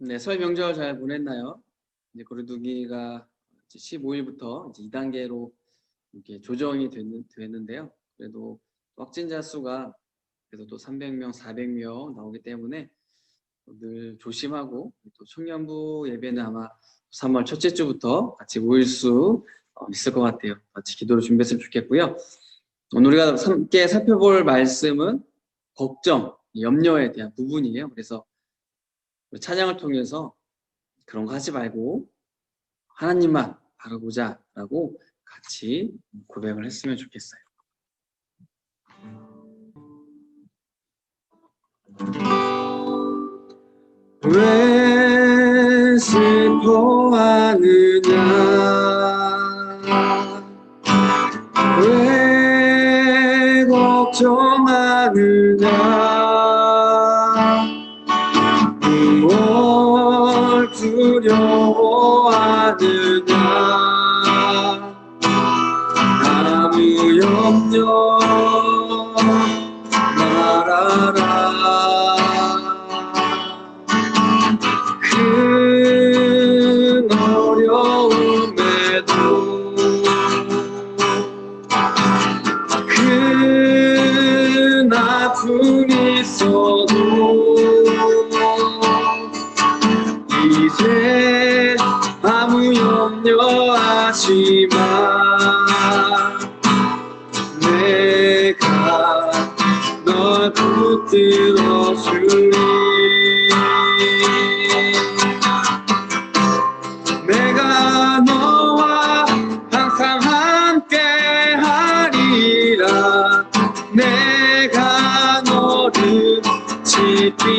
네, 설 명절 잘 보냈나요? 이제 거리두기가 15일부터 이제 2단계로 이렇게 조정이 됐는데요. 그래도 확진자 수가 그래도 또 300명, 400명 나오기 때문에 늘 조심하고, 또 청년부 예배는 아마 3월 첫째 주부터 같이 모일 수 있을 것 같아요. 같이 기도로 준비했으면 좋겠고요. 오늘 우리가 함께 살펴볼 말씀은 걱정, 염려에 대한 부분이에요. 그래서 찬양을 통해서 그런 거 하지 말고 하나님만 바라보자 라고 같이 고백을 했으면 좋겠어요. 왜 슬퍼하느냐, 왜 걱정하느냐, 무엇 두려워하느냐, 아무 염려 말아라. 큰 어려움에도 큰 아픔이 있어도 이제 아무 염려하지 마. 내가 널 붙들어 주리. 내가 너와 항상 함께 하리라. 내가 너를 지키리라.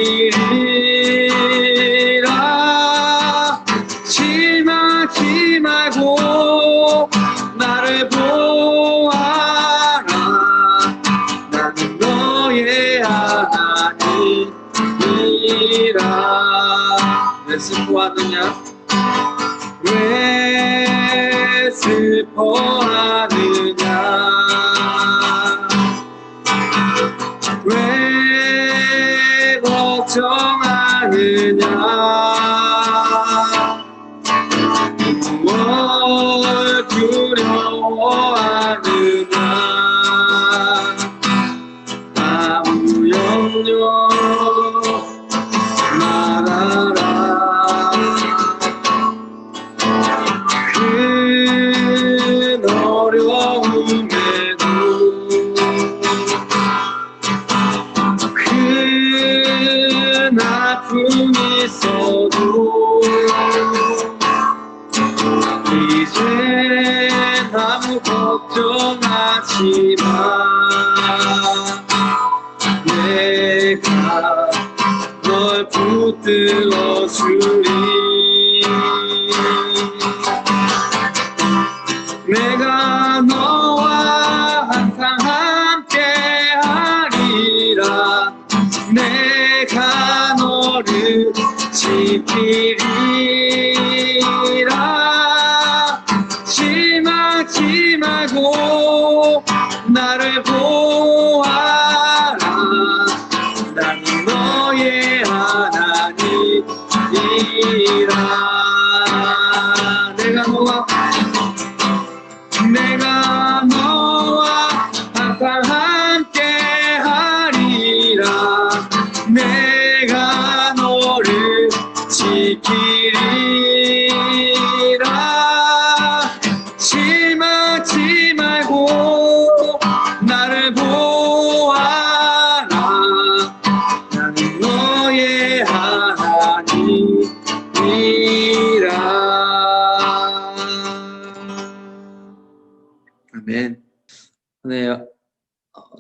실망하지 말고 나를 보아라. 나는 너의 하나님이라. 왜 슬퍼하느냐, 왜 슬퍼하느냐, 왜 걱정하느냐, 무엇 두려워하느냐, 아무 염려 말아라. 큰 어려움에도 큰 아픔이 있어도 이제 아무 걱정하지 마. 내가 널 붙들어 주리. 내가 너와 항상 함께 하리라. 내가 너를 지키리라. 실망하지 말고 나를 보아라. 나는 너의 하나님이라. 내가 너와 항상 함께 하리라. 내가 너를 지키리라. 실망하지 말고 나를 보아라. 나는 너의 하나님이라. 아멘. 네,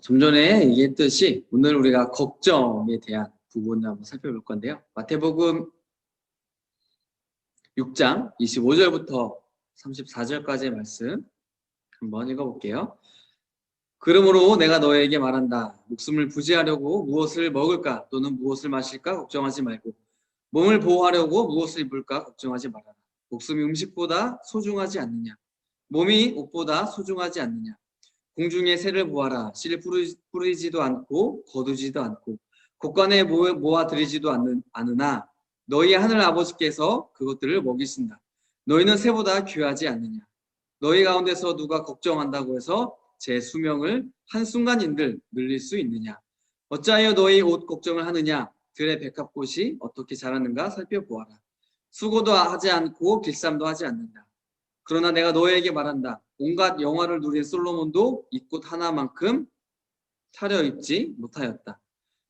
좀 전에 얘기했듯이 오늘 우리가 걱정에 대한 부분을 한번 살펴볼 건데요. 마태복음 6장 25절부터 34절까지의 말씀 한번 읽어볼게요. 그러므로 내가 너에게 말한다. 목숨을 부지하려고 무엇을 먹을까 또는 무엇을 마실까 걱정하지 말고, 몸을 보호하려고 무엇을 입을까 걱정하지 말아라. 목숨이 음식보다 소중하지 않느냐, 몸이 옷보다 소중하지 않느냐. 공중의 새를 보아라. 씨를 뿌리지도 않고 거두지도 않고 곡간에 모아들이지도 않으나 너희 하늘 아버지께서 그것들을 먹이신다. 너희는 새보다 귀하지 않느냐. 너희 가운데서 누가 걱정한다고 해서 제 수명을 한순간인들 늘릴 수 있느냐. 어찌하여 너희 옷 걱정을 하느냐. 들의 백합꽃이 어떻게 자라는가 살펴보아라. 수고도 하지 않고 길쌈도 하지 않는다. 그러나 내가 너희에게 말한다. 온갖 영화를 누린 솔로몬도 이 꽃 하나만큼 차려입지 못하였다.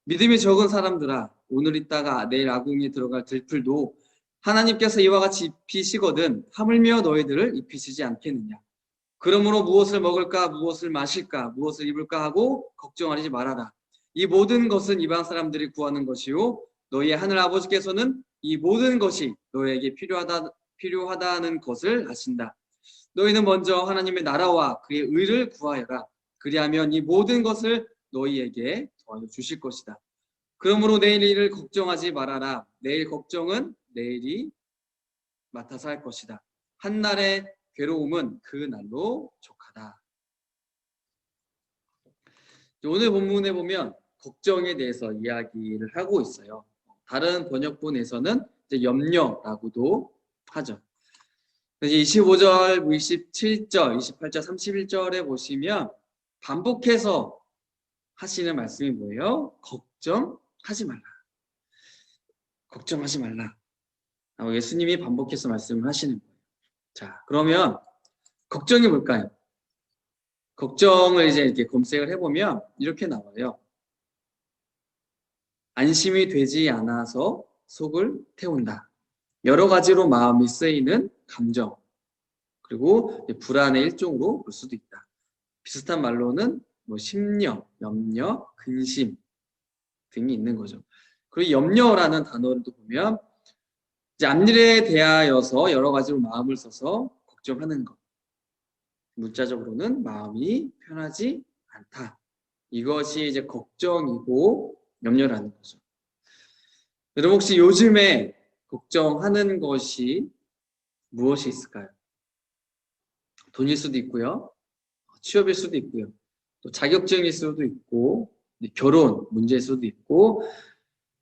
믿음이 적은 사람들아, 오늘 있다가 내일 아궁이에 들어갈 들풀도 하나님께서 이와 같이 입히시거든 하물며 너희들을 입히시지 않겠느냐. 그러므로 무엇을 먹을까, 무엇을 마실까, 무엇을 입을까 하고 걱정하지 말아라. 이 모든 것은 이방 사람들이 구하는 것이요 너희의 하늘 아버지께서는 이 모든 것이 너희에게 필요하다는 것을 아신다. 너희는 먼저 하나님의 나라와 그의 의를 구하여라. 그리하면 이 모든 것을 너희에게 더하여 주실 것이다. 그러므로 내일 일을 걱정하지 말아라. 내일 걱정은 내일이 맡아서 할 것이다. 한날의 괴로움은 그 날로 족하다. 오늘 본문에 보면 걱정에 대해서 이야기를 하고 있어요. 다른 번역본에서는 이제 염려라고도 하죠. 25절, 27절, 28절, 31절에 보시면 반복해서 하시는 말씀이 뭐예요? 걱정하지 말라. 걱정하지 말라. 예수님이 반복해서 말씀을 하시는 거예요. 자, 그러면 걱정이 뭘까요? 걱정을 이제 이렇게 검색을 해보면 이렇게 나와요. 안심이 되지 않아서 속을 태운다. 여러 가지로 마음이 쓰이는 감정. 그리고 불안의 일종으로 볼 수도 있다. 비슷한 말로는 뭐 심려, 염려, 근심 등이 있는 거죠. 그리고 염려라는 단어를 또 보면 이제 앞일에 대하여서 여러 가지로 마음을 써서 걱정하는 것. 문자적으로는 마음이 편하지 않다. 이것이 이제 걱정이고 염려라는 거죠. 여러분 혹시 요즘에 걱정하는 것이 무엇이 있을까요? 돈일 수도 있고요. 취업일 수도 있고요. 또 자격증일 수도 있고 결혼 문제일 수도 있고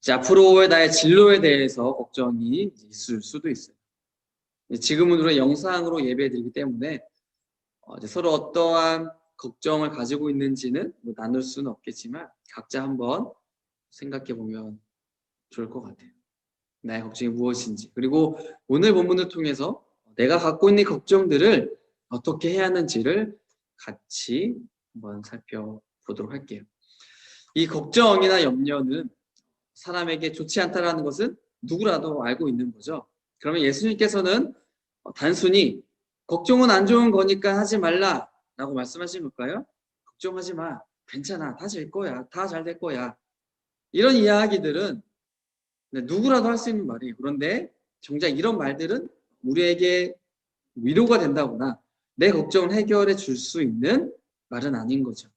이제 앞으로의 나의 진로에 대해서 걱정이 있을 수도 있어요. 지금은 우리가 영상으로 예배드리기 때문에 이제 서로 어떠한 걱정을 가지고 있는지는 뭐 나눌 수는 없겠지만 각자 한번 생각해 보면 좋을 것 같아요. 나의 걱정이 무엇인지, 그리고 오늘 본문을 통해서 내가 갖고 있는 걱정들을 어떻게 해야 하는지를 같이 한번 살펴보도록 할게요. 이 걱정이나 염려는 사람에게 좋지 않다라는 것은 누구라도 알고 있는 거죠. 그러면 예수님께서는 단순히 걱정은 안 좋은 거니까 하지 말라 라고 말씀하신 걸까요? 걱정하지 마. 괜찮아. 다 될 거야. 다 잘 될 거야. 이런 이야기들은 누구라도 할 수 있는 말이에요. 그런데 정작 이런 말들은 우리에게 위로가 된다거나 내 걱정을 해결해 줄 수 있는 말은 아닌 거죠.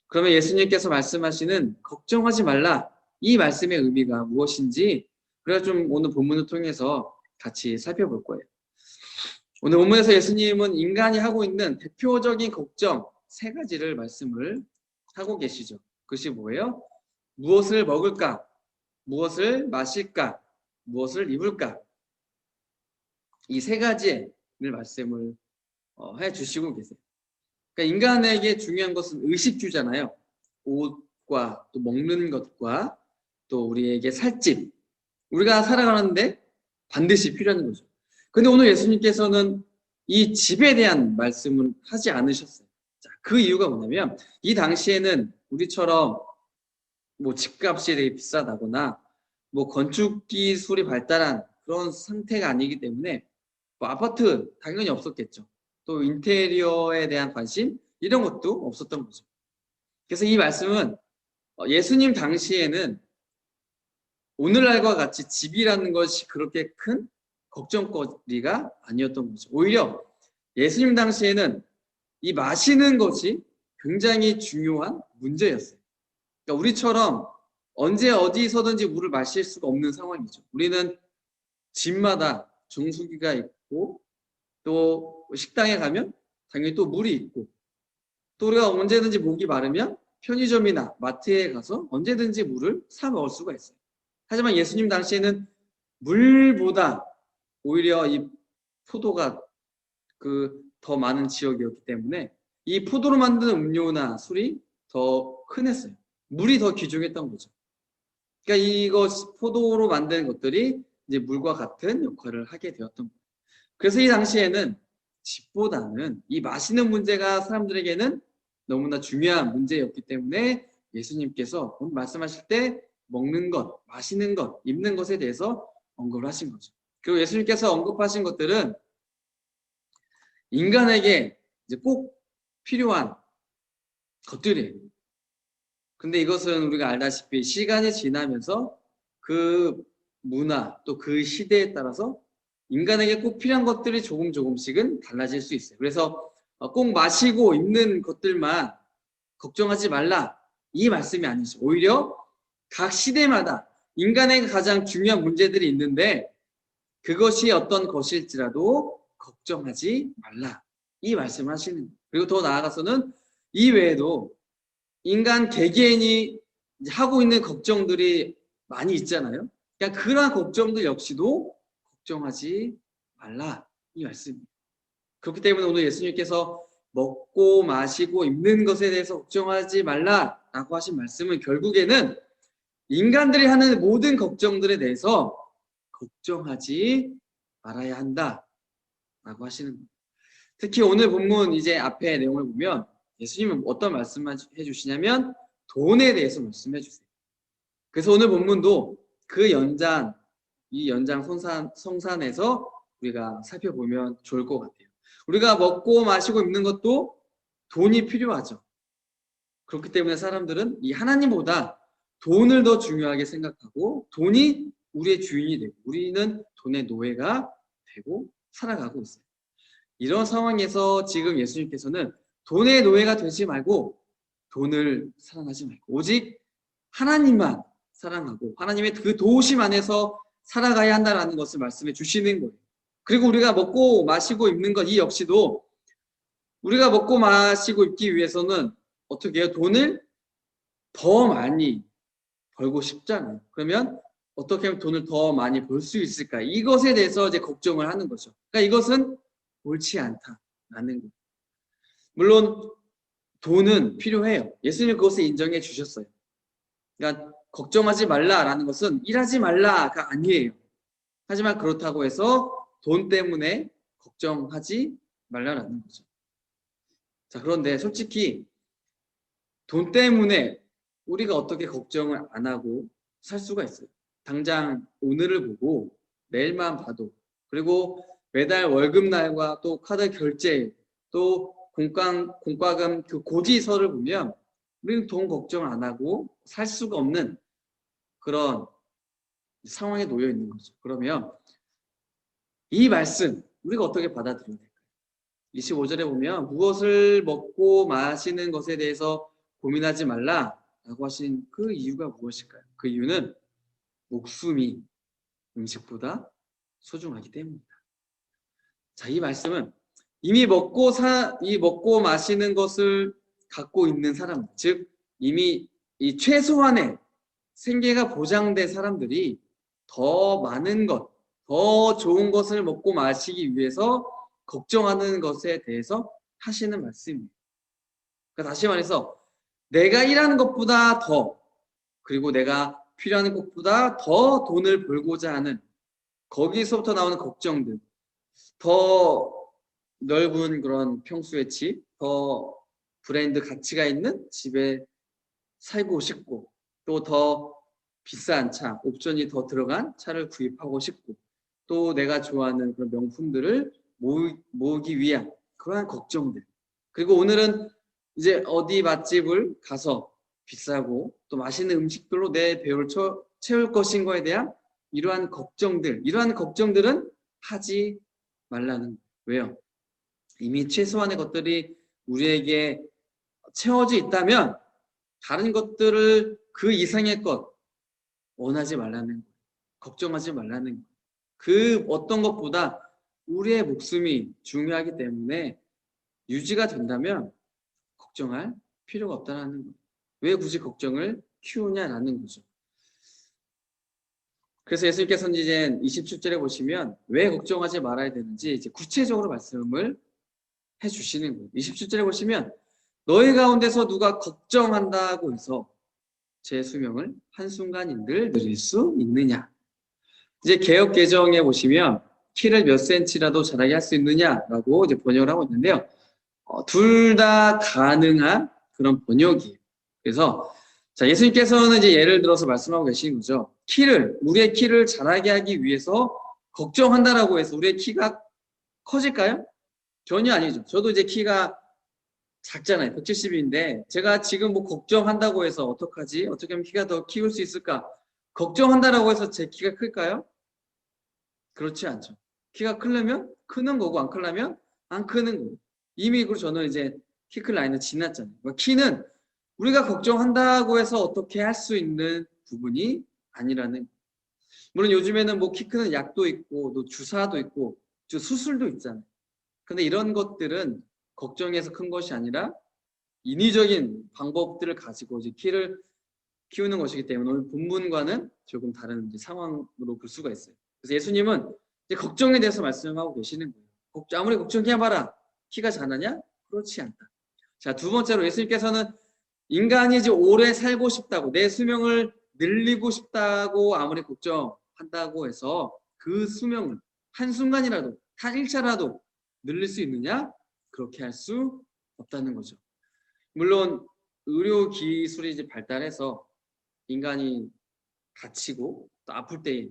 그러면 예수님께서 말씀하시는 걱정하지 말라, 이 말씀의 의미가 무엇인지 우리가 좀 오늘 본문을 통해서 같이 살펴볼 거예요. 오늘 본문에서 예수님은 인간이 하고 있는 대표적인 걱정 3가지를 말씀을 하고 계시죠. 그것이 뭐예요? 무엇을 먹을까? 무엇을 마실까? 무엇을 입을까? 이 3가지의 말씀을 해주시고 계세요. 그러니까 인간에게 중요한 것은 의식주잖아요. 옷과 또 먹는 것과 또 우리에게 살집. 우리가 살아가는데 반드시 필요한 거죠. 근데 오늘 예수님께서는 이 집에 대한 말씀은 하지 않으셨어요. 자, 그 이유가 뭐냐면 이 당시에는 우리처럼 뭐 집값이 되게 비싸다거나 뭐 건축 기술이 발달한 그런 상태가 아니기 때문에 뭐 아파트 당연히 없었겠죠. 또 인테리어에 대한 관심 이런 것도 없었던 거죠. 그래서 이 말씀은 예수님 당시에는 오늘날과 같이 집이라는 것이 그렇게 큰 걱정거리가 아니었던 거죠. 오히려 예수님 당시에는 이 마시는 것이 굉장히 중요한 문제였어요. 그러니까 우리처럼 언제 어디서든지 물을 마실 수가 없는 상황이죠. 우리는 집마다 정수기가 있고 또 식당에 가면 당연히 또 물이 있고 또 우리가 언제든지 목이 마르면 편의점이나 마트에 가서 언제든지 물을 사 먹을 수가 있어요. 하지만 예수님 당시에는 물보다 오히려 이 포도가 더 많은 지역이었기 때문에 이 포도로 만든 음료나 술이 더 흔했어요. 물이 더 귀중했던 거죠. 그러니까 이거 포도로 만든 것들이 이제 물과 같은 역할을 하게 되었던 거예요. 그래서 이 당시에는 집보다는 이 마시는 문제가 사람들에게는 너무나 중요한 문제였기 때문에 예수님께서 오늘 말씀하실 때 먹는 것, 마시는 것, 입는 것에 대해서 언급을 하신 거죠. 그리고 예수님께서 언급하신 것들은 인간에게 이제 꼭 필요한 것들이에요. 근데 이것은 우리가 알다시피 시간이 지나면서 그 문화 또 그 시대에 따라서 인간에게 꼭 필요한 것들이 조금씩은 달라질 수 있어요. 그래서 꼭 마시고 입는 것들만 걱정하지 말라 이 말씀이 아니죠. 오히려 각 시대마다 인간에게 가장 중요한 문제들이 있는데 그것이 어떤 것일지라도 걱정하지 말라 이 말씀을 하시는 거예요. 그리고 더 나아가서는 이 외에도 인간 개개인이 하고 있는 걱정들이 많이 있잖아요. 그러니까 그러한 걱정들 역시도 걱정하지 말라 이 말씀입니다. 그렇기 때문에 오늘 예수님께서 먹고 마시고 입는 것에 대해서 걱정하지 말라라고 하신 말씀은 결국에는 인간들이 하는 모든 걱정들에 대해서 걱정하지 말아야 한다라고 하시는 거예요. 특히 오늘 본문 이제 앞에 내용을 보면 예수님은 어떤 말씀을 해주시냐면 돈에 대해서 말씀해 주세요. 그래서 오늘 본문도 그 연장, 이 연장 성산에서 우리가 살펴보면 좋을 것 같아요. 우리가 먹고 마시고 입는 것도 돈이 필요하죠. 그렇기 때문에 사람들은 이 하나님보다 돈을 더 중요하게 생각하고 돈이 우리의 주인이 되고 우리는 돈의 노예가 되고 살아가고 있어요. 이런 상황에서 지금 예수님께서는 돈의 노예가 되지 말고 돈을 사랑하지 말고 오직 하나님만 사랑하고 하나님의 그 도우심 안에서 살아가야 한다는 것을 말씀해 주시는 거예요. 그리고 우리가 먹고 마시고 입는 것 이 역시도 우리가 먹고 마시고 입기 위해서는 어떻게 해요? 돈을 더 많이 벌고 싶잖아요. 그러면 어떻게 하면 돈을 더 많이 벌 수 있을까? 이것에 대해서 이제 걱정을 하는 거죠. 그러니까 이것은 옳지 않다라는 거예요. 물론 돈은 필요해요. 예수님은 그것을 인정해 주셨어요. 그러니까 걱정하지 말라라는 것은 일하지 말라가 아니에요. 하지만 그렇다고 해서 돈 때문에 걱정하지 말라라는 거죠. 자, 그런데 솔직히 돈 때문에 우리가 어떻게 걱정을 안 하고 살 수가 있어요. 당장 오늘을 보고 내일만 봐도 그리고 매달 월급날과 또 카드 결제 또 공과금 그 고지서를 보면 우리는 돈 걱정 안 하고 살 수가 없는 그런 상황에 놓여 있는 거죠. 그러면 이 말씀 우리가 어떻게 받아들여야 될까요? 25절에 보면 무엇을 먹고 마시는 것에 대해서 고민하지 말라라고 하신 그 이유가 무엇일까요? 그 이유는 목숨이 음식보다 소중하기 때문입니다. 자, 이 말씀은 이미 먹고 마시는 것을 갖고 있는 사람, 즉 이미 이 최소한의 생계가 보장된 사람들이 더 많은 것, 더 좋은 것을 먹고 마시기 위해서 걱정하는 것에 대해서 하시는 말씀입니다. 그러니까 다시 말해서 내가 일하는 것보다 더 그리고 내가 필요한 것보다 더 돈을 벌고자 하는 거기서부터 나오는 걱정들, 더 넓은 그런 평수의 집, 더 브랜드 가치가 있는 집에 살고 싶고 또 더 비싼 차, 옵션이 더 들어간 차를 구입하고 싶고 또 내가 좋아하는 그런 명품들을 모으기 위한 그러한 걱정들. 그리고 오늘은 이제 어디 맛집을 가서 비싸고 또 맛있는 음식들로 내 배를 채울 것인가에 대한 이러한 걱정들은 하지 말라는 거예요. 왜요? 이미 최소한의 것들이 우리에게 채워져 있다면 다른 것들을 그 이상의 것 원하지 말라는 거예요. 걱정하지 말라는 거예요. 그 어떤 것보다 우리의 목숨이 중요하기 때문에 유지가 된다면 걱정할 필요가 없다는 거예요. 왜 굳이 걱정을 키우냐라는 거죠. 그래서 예수님께서는 이제 27절에 보시면 왜 걱정하지 말아야 되는지 이제 구체적으로 말씀을 해주시는 거예요. 27절에 보시면 너희 가운데서 누가 걱정한다고 해서 제 수명을 한순간인들 늘릴 수 있느냐. 이제 개역 개정에 보시면 키를 몇 센치라도 자라게 할 수 있느냐라고 이제 번역을 하고 있는데요. 둘 다 가능한 그런 번역이에요. 그래서 자, 예수님께서는 이제 예를 들어서 말씀하고 계시는 거죠. 우리의 키를 자라게 하기 위해서 걱정한다라고 해서 우리의 키가 커질까요? 전혀 아니죠. 저도 이제 키가 작잖아요. 170인데 제가 지금 뭐 걱정한다고 해서 어떡하지? 어떻게 하면 키가 더 키울 수 있을까? 걱정한다라고 해서 제 키가 클까요? 그렇지 않죠. 키가 크려면 크는 거고 안 크려면 안 크는 거고. 이미 그리고 저는 이제 키 클 나이는 지났잖아요. 그러니까 키는 우리가 걱정한다고 해서 어떻게 할 수 있는 부분이 아니라는. 물론 요즘에는 뭐 키 크는 약도 있고 또 주사도 있고 수술도 있잖아요. 근데 이런 것들은 걱정해서 큰 것이 아니라 인위적인 방법들을 가지고 이제 키를 키우는 것이기 때문에 오늘 본문과는 조금 다른 이제 상황으로 볼 수가 있어요. 그래서 예수님은 이제 걱정에 대해서 말씀하고 계시는 거예요. 아무리 걱정해봐라. 키가 자라냐? 그렇지 않다. 자, 두 번째로 예수님께서는 인간이 이제 오래 살고 싶다고 내 수명을 늘리고 싶다고 아무리 걱정한다고 해서 그 수명을 한순간이라도 한 일차라도 늘릴 수 있느냐? 그렇게 할 수 없다는 거죠. 물론 의료 기술이 이제 발달해서 인간이 다치고 또 아플 때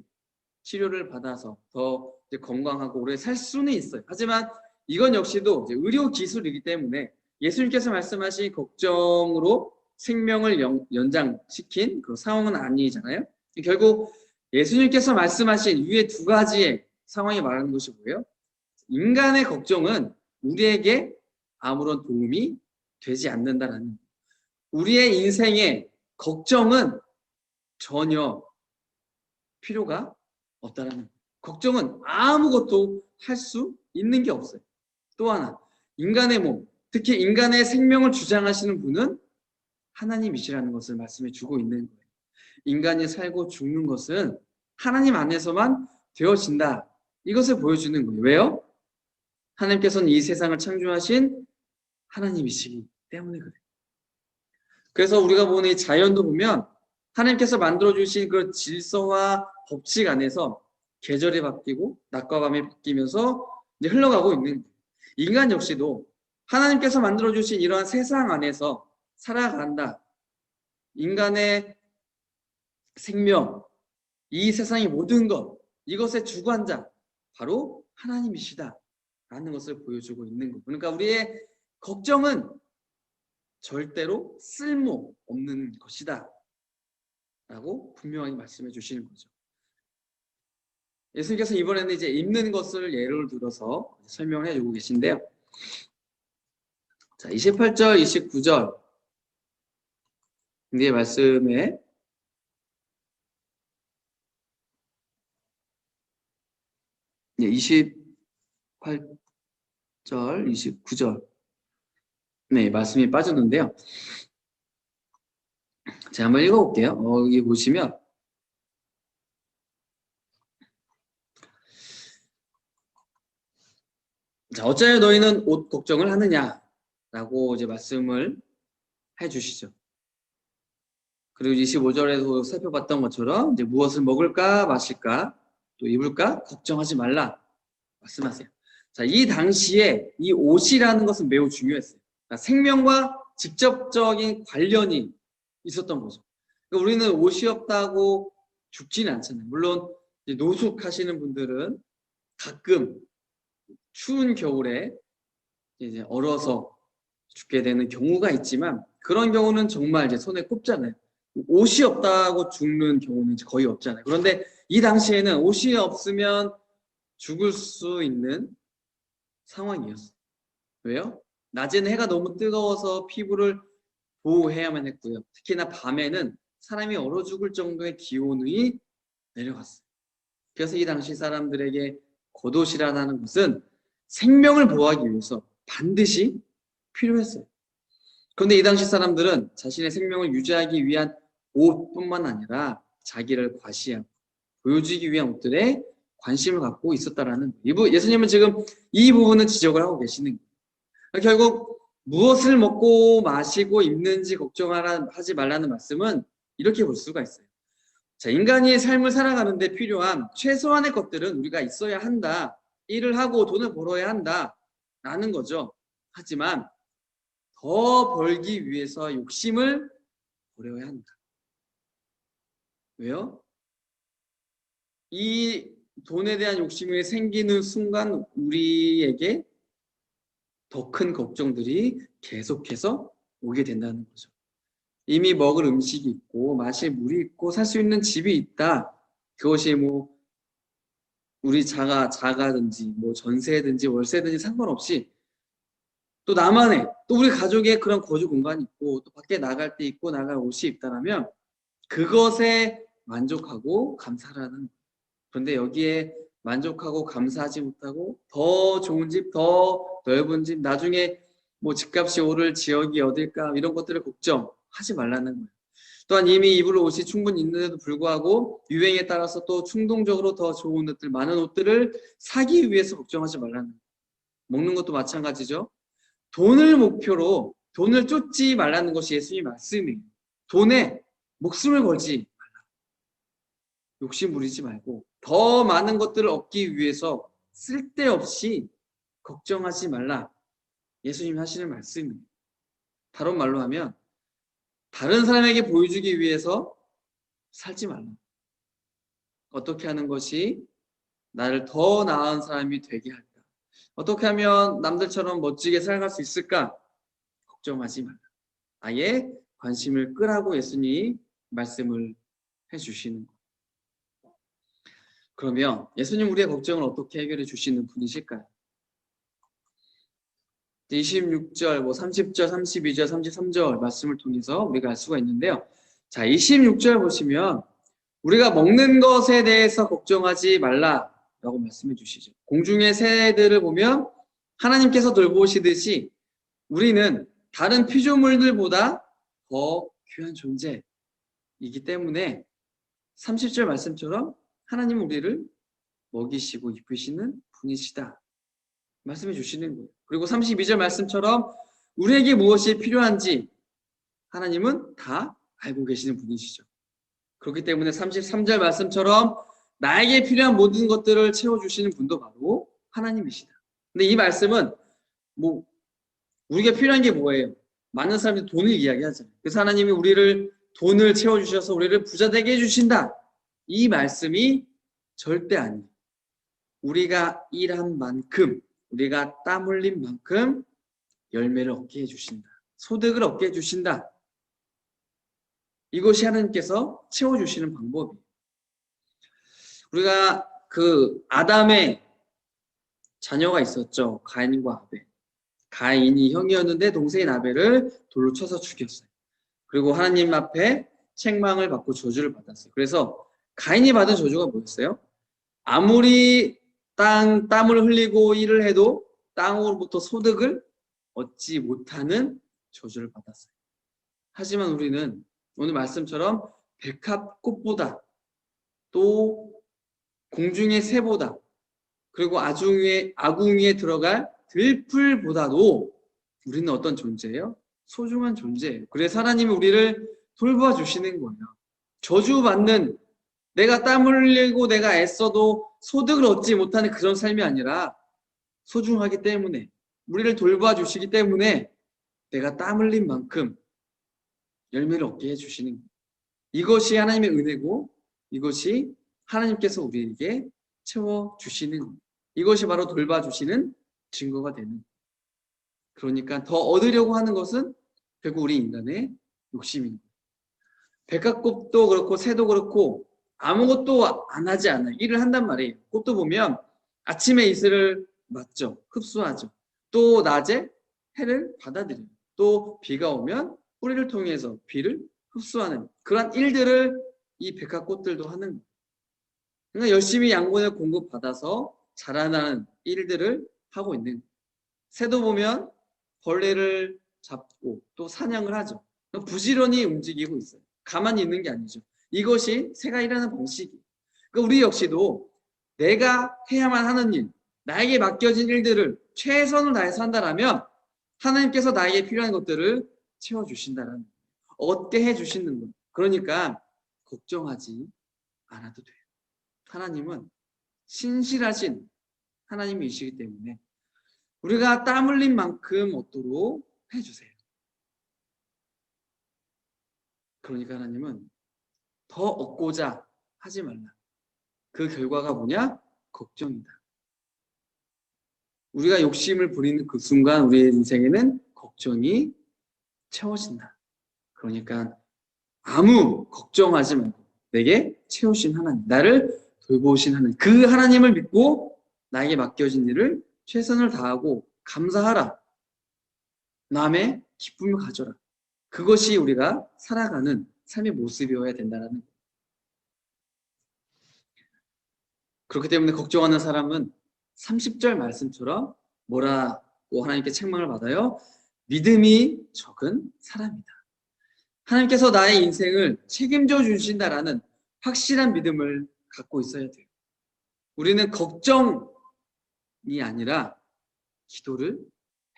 치료를 받아서 더 이제 건강하고 오래 살 수는 있어요. 하지만 이건 역시도 이제 의료 기술이기 때문에 예수님께서 말씀하신 걱정으로 생명을 연장시킨 그런 상황은 아니잖아요. 결국 예수님께서 말씀하신 위에 두 가지의 상황이 말하는 것이 뭐예요? 인간의 걱정은 우리에게 아무런 도움이 되지 않는다라는, 우리의 인생에 걱정은 전혀 필요가 없다라는, 걱정은 아무것도 할 수 있는 게 없어요. 또 하나, 인간의 몸, 특히 인간의 생명을 주장하시는 분은 하나님이시라는 것을 말씀해 주고 있는 거예요. 인간이 살고 죽는 것은 하나님 안에서만 되어진다. 이것을 보여주는 거예요. 왜요? 하나님께서는 이 세상을 창조하신 하나님이시기 때문에 그래요. 그래서 우리가 보는 이 자연도 보면 하나님께서 만들어주신 그 질서와 법칙 안에서 계절이 바뀌고 낮과 밤이 바뀌면서 이제 흘러가고 있는 거예요. 인간 역시도 하나님께서 만들어주신 이러한 세상 안에서 살아간다. 인간의 생명, 이 세상의 모든 것, 이것의 주관자 바로 하나님이시다라는 것을 보여주고 있는 거. 그러니까 우리의 걱정은 절대로 쓸모없는 것이다 라고 분명하게 말씀해 주시는 거죠. 예수님께서 이번에는 이제 입는 것을 예를 들어서 설명해 주고 계신데요. 자, 28절, 29절 이 말씀에 28절, 29절 네, 말씀이 빠졌는데요. 제가 한번 읽어볼게요. 여기 보시면 자, 어찌하여 너희는 옷 걱정을 하느냐라고 이제 말씀을 해주시죠. 그리고 25절에도 살펴봤던 것처럼 이제 무엇을 먹을까 마실까 또 입을까 걱정하지 말라 말씀하세요. 자, 이 당시에 이 옷이라는 것은 매우 중요했어요. 그러니까 생명과 직접적인 관련이 있었던 거죠. 그러니까 우리는 옷이 없다고 죽지는 않잖아요. 물론 이제 노숙하시는 분들은 가끔 추운 겨울에 이제 얼어서 죽게 되는 경우가 있지만 그런 경우는 정말 이제 손에 꼽잖아요. 옷이 없다고 죽는 경우는 거의 없잖아요. 그런데 이 당시에는 옷이 없으면 죽을 수 있는 상황이었어요. 왜요? 낮에는 해가 너무 뜨거워서 피부를 보호해야만 했고요. 특히나 밤에는 사람이 얼어 죽을 정도의 기온이 내려갔어요. 그래서 이 당시 사람들에게 겉옷이라는 것은 생명을 보호하기 위해서 반드시 필요했어요. 그런데 이 당시 사람들은 자신의 생명을 유지하기 위한 옷뿐만 아니라 자기를 과시하고 보여주기 위한 옷들에 관심을 갖고 있었다라는 거예요. 예수님은 지금 이 부분을 지적을 하고 계시는 거예요. 결국 무엇을 먹고 마시고 입는지 걱정하지 말라는 말씀은 이렇게 볼 수가 있어요. 자, 인간이 삶을 살아가는데 필요한 최소한의 것들은 우리가 있어야 한다. 일을 하고 돈을 벌어야 한다. 라는 거죠. 하지만 더 벌기 위해서 욕심을 버려야 한다. 왜요? 이 돈에 대한 욕심이 생기는 순간 우리에게 더 큰 걱정들이 계속해서 오게 된다는 거죠. 이미 먹을 음식이 있고 마실 물이 있고 살 수 있는 집이 있다. 그것이 뭐 우리 자가든지 뭐 전세든지 월세든지 상관없이 또 나만의 또 우리 가족의 그런 거주 공간이 있고 또 밖에 나갈 때 입고 나갈 옷이 있다라면 그것에 만족하고 감사하는. 그런데 여기에 만족하고 감사하지 못하고 더 좋은 집, 더 넓은 집, 나중에 뭐 집값이 오를 지역이 어딜까 이런 것들을 걱정하지 말라는 거예요. 또한 이미 입을 옷이 충분히 있는데도 불구하고 유행에 따라서 또 충동적으로 더 좋은 옷들, 많은 옷들을 사기 위해서 걱정하지 말라는 거예요. 먹는 것도 마찬가지죠. 돈을 목표로 돈을 쫓지 말라는 것이 예수님 말씀이에요. 돈에 목숨을 걸지 말라. 욕심 부리지 말고 더 많은 것들을 얻기 위해서 쓸데없이 걱정하지 말라. 예수님이 하시는 말씀이에요. 다른 말로 하면 다른 사람에게 보여주기 위해서 살지 말라. 어떻게 하는 것이 나를 더 나은 사람이 되게 할까? 어떻게 하면 남들처럼 멋지게 살아갈 수 있을까? 걱정하지 말라. 아예 관심을 끄라고 예수님이 말씀을 해주시는 거예요. 그러면 예수님 우리의 걱정을 어떻게 해결해 주시는 분이실까요? 26절, 30절, 32절, 33절 말씀을 통해서 우리가 알 수가 있는데요. 자, 26절 보시면 우리가 먹는 것에 대해서 걱정하지 말라라고 말씀해 주시죠. 공중의 새들을 보면 하나님께서 돌보시듯이 우리는 다른 피조물들보다 더 귀한 존재이기 때문에 30절 말씀처럼 하나님은 우리를 먹이시고 입히시는 분이시다. 말씀해 주시는 거예요. 그리고 32절 말씀처럼 우리에게 무엇이 필요한지 하나님은 다 알고 계시는 분이시죠. 그렇기 때문에 33절 말씀처럼 나에게 필요한 모든 것들을 채워주시는 분도 바로 하나님이시다. 근데 이 말씀은 뭐 우리가 필요한 게 뭐예요? 많은 사람들이 돈을 이야기하잖아요. 그래서 하나님이 우리를 돈을 채워주셔서 우리를 부자 되게 해주신다. 이 말씀이 절대 아니에요. 우리가 일한 만큼 우리가 땀 흘린 만큼 열매를 얻게 해주신다. 소득을 얻게 해주신다. 이것이 하나님께서 채워주시는 방법이에요. 우리가 그 아담의 자녀가 있었죠. 가인과 아벨. 가인이 형이었는데 동생인 아벨을 돌로 쳐서 죽였어요. 그리고 하나님 앞에 책망을 받고 저주를 받았어요. 그래서 가인이 받은 저주가 뭐였어요? 아무리 땀을 흘리고 일을 해도 땅으로부터 소득을 얻지 못하는 저주를 받았어요. 하지만 우리는 오늘 말씀처럼 백합꽃보다 또 공중의 새보다 그리고 아궁 위에 들어갈 들풀보다도 우리는 어떤 존재예요? 소중한 존재예요. 그래서 하나님이 우리를 돌봐 주시는 거예요. 저주받는 내가 땀을 흘리고 내가 애써도 소득을 얻지 못하는 그런 삶이 아니라 소중하기 때문에 우리를 돌봐 주시기 때문에 내가 땀 흘린 만큼 열매를 얻게 해주시는 거예요. 이것이 하나님의 은혜고 이것이 하나님께서 우리에게 채워주시는 거예요. 이것이 바로 돌봐주시는 증거가 되는 거예요. 그러니까 더 얻으려고 하는 것은 결국 우리 인간의 욕심입니다. 백합꽃도 그렇고 새도 그렇고 아무것도 안 하지 않아요. 일을 한단 말이에요. 꽃도 보면 아침에 이슬을 맞죠. 흡수하죠. 또 낮에 해를 받아들여요. 또 비가 오면 뿌리를 통해서 비를 흡수하는 그런 일들을 이 백합꽃들도 하는 거예요. 그러니까 열심히 양분을 공급받아서 자라나는 일들을 하고 있는 거예요. 새도 보면 벌레를 잡고 또 사냥을 하죠. 부지런히 움직이고 있어요. 가만히 있는 게 아니죠. 이것이 새가 일하는 방식이에요. 그러니까 우리 역시도 내가 해야만 하는 일, 나에게 맡겨진 일들을 최선을 다해서 한다라면 하나님께서 나에게 필요한 것들을 채워주신다라는, 얻게 해주시는 것. 그러니까 걱정하지 않아도 돼요. 하나님은 신실하신 하나님이시기 때문에 우리가 땀 흘린 만큼 얻도록 해주세요. 그러니까 하나님은 더 얻고자 하지 말라. 그 결과가 뭐냐? 걱정이다. 우리가 욕심을 부리는 그 순간 우리의 인생에는 걱정이 채워진다. 그러니까 아무 걱정하지 말고 내게 채우신 하나님, 나를 돌보신 하나님, 그 하나님을 믿고 나에게 맡겨진 일을 최선을 다하고 감사하라. 남의 기쁨을 가져라. 그것이 우리가 살아가는 삶의 모습이어야 된다는 거예요. 그렇기 때문에 걱정하는 사람은 30절 말씀처럼 뭐라고 하나님께 책망을 받아요? 믿음이 적은 사람이다. 하나님께서 나의 인생을 책임져 주신다라는 확실한 믿음을 갖고 있어야 돼요. 우리는 걱정이 아니라 기도를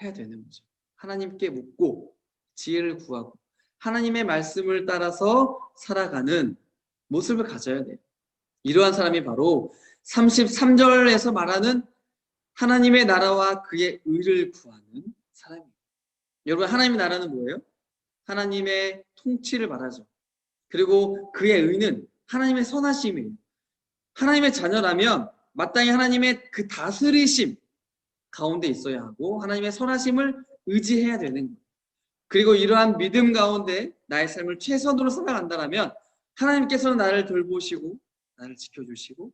해야 되는 거죠. 하나님께 묻고 지혜를 구하고 하나님의 말씀을 따라서 살아가는 모습을 가져야 돼요. 이러한 사람이 바로 33절에서 말하는 하나님의 나라와 그의 의를 구하는 사람이에요. 여러분, 하나님의 나라는 뭐예요? 하나님의 통치를 말하죠. 그리고 그의 의는 하나님의 선하심이에요. 하나님의 자녀라면 마땅히 하나님의 그 다스리심 가운데 있어야 하고 하나님의 선하심을 의지해야 되는 거예요. 그리고 이러한 믿음 가운데 나의 삶을 최선으로 살아간다면 하나님께서는 나를 돌보시고 나를 지켜주시고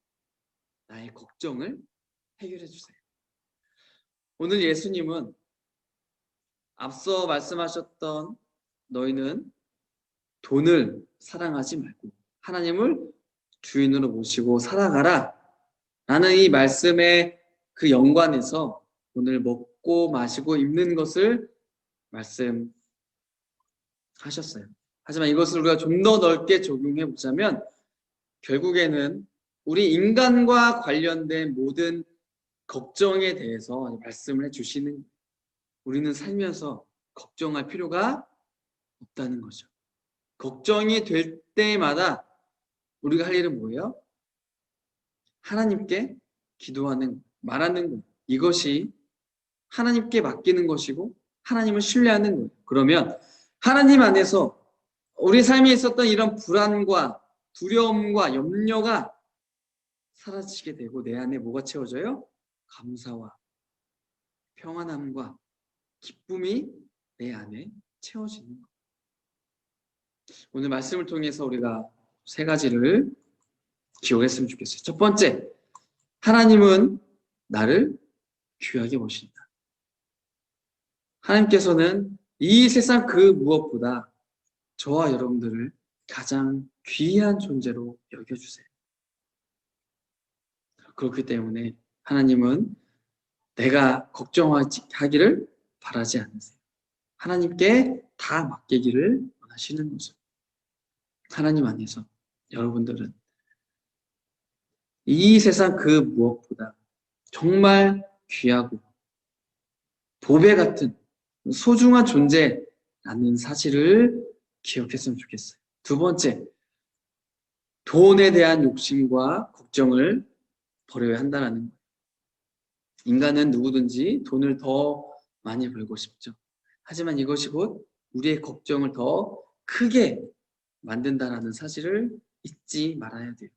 나의 걱정을 해결해 주세요. 오늘 예수님은 앞서 말씀하셨던 너희는 돈을 사랑하지 말고 하나님을 주인으로 모시고 살아가라 라는 이 말씀의 그 연관에서 오늘 먹고 마시고 입는 것을 말씀하셨어요. 하지만 이것을 우리가 좀 더 넓게 적용해 보자면 결국에는 우리 인간과 관련된 모든 걱정에 대해서 말씀을 해주시는, 우리는 살면서 걱정할 필요가 없다는 거죠. 걱정이 될 때마다 우리가 할 일은 뭐예요? 하나님께 기도하는, 말하는 것. 이것이 하나님께 맡기는 것이고 하나님을 신뢰하는 거예요. 그러면 하나님 안에서 우리 삶에 있었던 이런 불안과 두려움과 염려가 사라지게 되고 내 안에 뭐가 채워져요? 감사와 평안함과 기쁨이 내 안에 채워지는 거예요. 오늘 말씀을 통해서 우리가 세 가지를 기억했으면 좋겠어요. 첫 번째, 하나님은 나를 귀하게 보신다. 하나님께서는 이 세상 그 무엇보다 저와 여러분들을 가장 귀한 존재로 여겨주세요. 그렇기 때문에 하나님은 내가 걱정하기를 바라지 않으세요. 하나님께 다 맡기기를 원하시는 거죠. 하나님 안에서 여러분들은 이 세상 그 무엇보다 정말 귀하고 보배 같은 소중한 존재라는 사실을 기억했으면 좋겠어요. 두 번째, 돈에 대한 욕심과 걱정을 버려야 한다는 거예요. 인간은 누구든지 돈을 더 많이 벌고 싶죠. 하지만 이것이 곧 우리의 걱정을 더 크게 만든다는 사실을 잊지 말아야 돼요.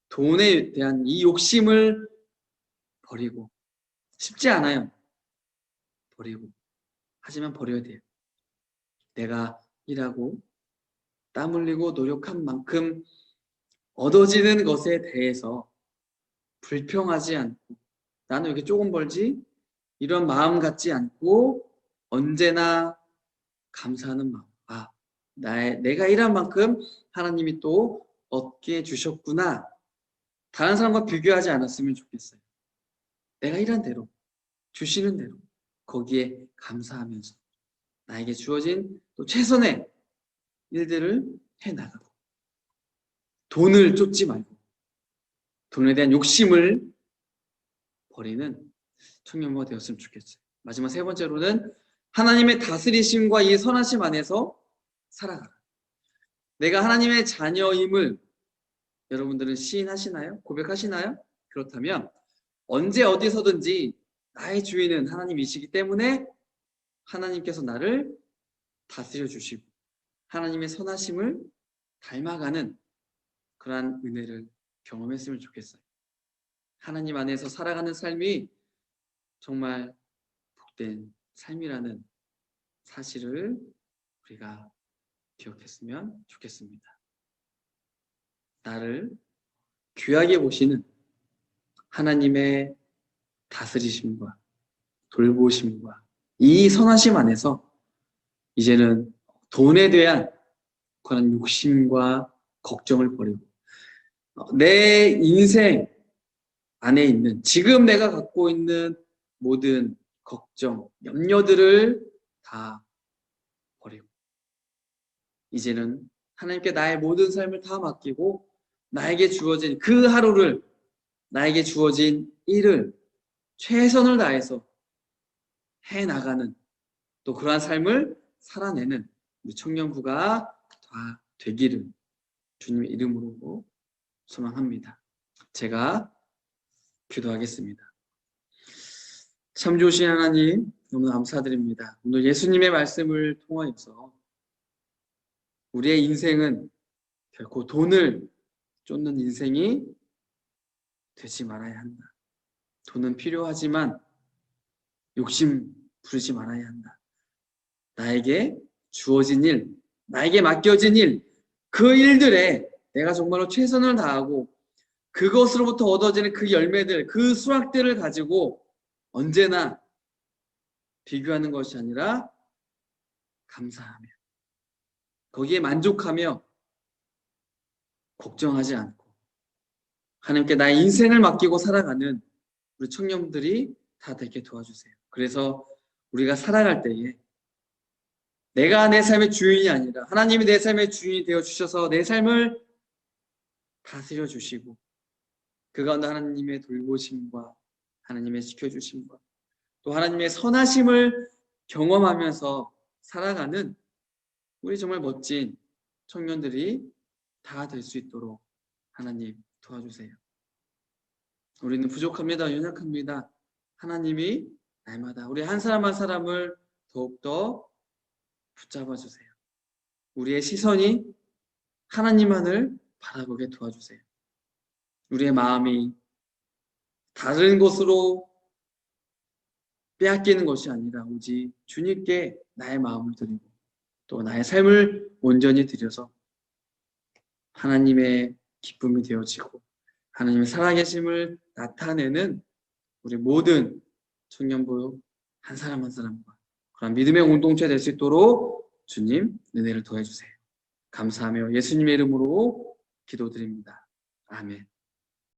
돈에 대한 이 욕심을 버리고, 쉽지 않아요. 버리고. 하지만 버려야 돼요. 내가 일하고 땀 흘리고 노력한 만큼 얻어지는 것에 대해서 불평하지 않고, 나는 이렇게 조금 벌지? 이런 마음 갖지 않고 언제나 감사하는 마음. 아, 내가 일한 만큼 하나님이 또 얻게 주셨구나. 다른 사람과 비교하지 않았으면 좋겠어요. 내가 일한 대로, 주시는 대로 거기에 감사하면서 나에게 주어진 또 최선의 일들을 해나가고, 돈을 쫓지 말고 돈에 대한 욕심을 버리는 청년부가 되었으면 좋겠어요. 마지막 세 번째로는 하나님의 다스리심과 이 선하심 안에서 살아가라. 내가 하나님의 자녀임을 여러분들은 시인하시나요? 고백하시나요? 그렇다면 언제 어디서든지 나의 주인은 하나님이시기 때문에 하나님께서 나를 다스려 주시고 하나님의 선하심을 닮아가는 그러한 은혜를 경험했으면 좋겠어요. 하나님 안에서 살아가는 삶이 정말 복된 삶이라는 사실을 우리가 기억했으면 좋겠습니다. 나를 귀하게 보시는 하나님의 다스리심과 돌보심과 이 선하심 안에서 이제는 돈에 대한 그런 욕심과 걱정을 버리고 내 인생 안에 있는 지금 내가 갖고 있는 모든 걱정, 염려들을 다 버리고 이제는 하나님께 나의 모든 삶을 다 맡기고 나에게 주어진 그 하루를 나에게 주어진 일을 최선을 다해서 해나가는 또 그러한 삶을 살아내는 우리 청년부가 다 되기를 주님의 이름으로 소망합니다. 제가 기도하겠습니다. 참 좋으신 하나님 너무 감사드립니다. 오늘 예수님의 말씀을 통하여서 우리의 인생은 결코 돈을 쫓는 인생이 되지 말아야 한다. 돈은 필요하지만 욕심 부리지 말아야 한다. 나에게 주어진 일, 나에게 맡겨진 일, 그 일들에 내가 정말로 최선을 다하고 그것으로부터 얻어지는 그 열매들, 그 수확들을 가지고 언제나 비교하는 것이 아니라 감사하며 거기에 만족하며 걱정하지 않고 하나님께 나의 인생을 맡기고 살아가는 우리 청년들이 다 되게 도와주세요. 그래서 우리가 살아갈 때에 내가 내 삶의 주인이 아니라 하나님이 내 삶의 주인이 되어주셔서 내 삶을 다스려 주시고 그 가운데 하나님의 돌보심과 하나님의 지켜주심과 또 하나님의 선하심을 경험하면서 살아가는 우리 정말 멋진 청년들이 다 될 수 있도록 하나님 도와주세요. 우리는 부족합니다. 연약합니다. 하나님이 날마다 우리 한 사람 한 사람을 더욱더 붙잡아 주세요. 우리의 시선이 하나님만을 바라보게 도와주세요. 우리의 마음이 다른 곳으로 빼앗기는 것이 아니라 오직 주님께 나의 마음을 드리고 또 나의 삶을 온전히 드려서 하나님의 기쁨이 되어지고 하나님의 살아계심을 나타내는 우리 모든 청년부 한 사람 한 사람과 그런 믿음의 공동체 될 수 있도록 주님 은혜를 더해주세요. 감사하며 예수님의 이름으로 기도드립니다. 아멘.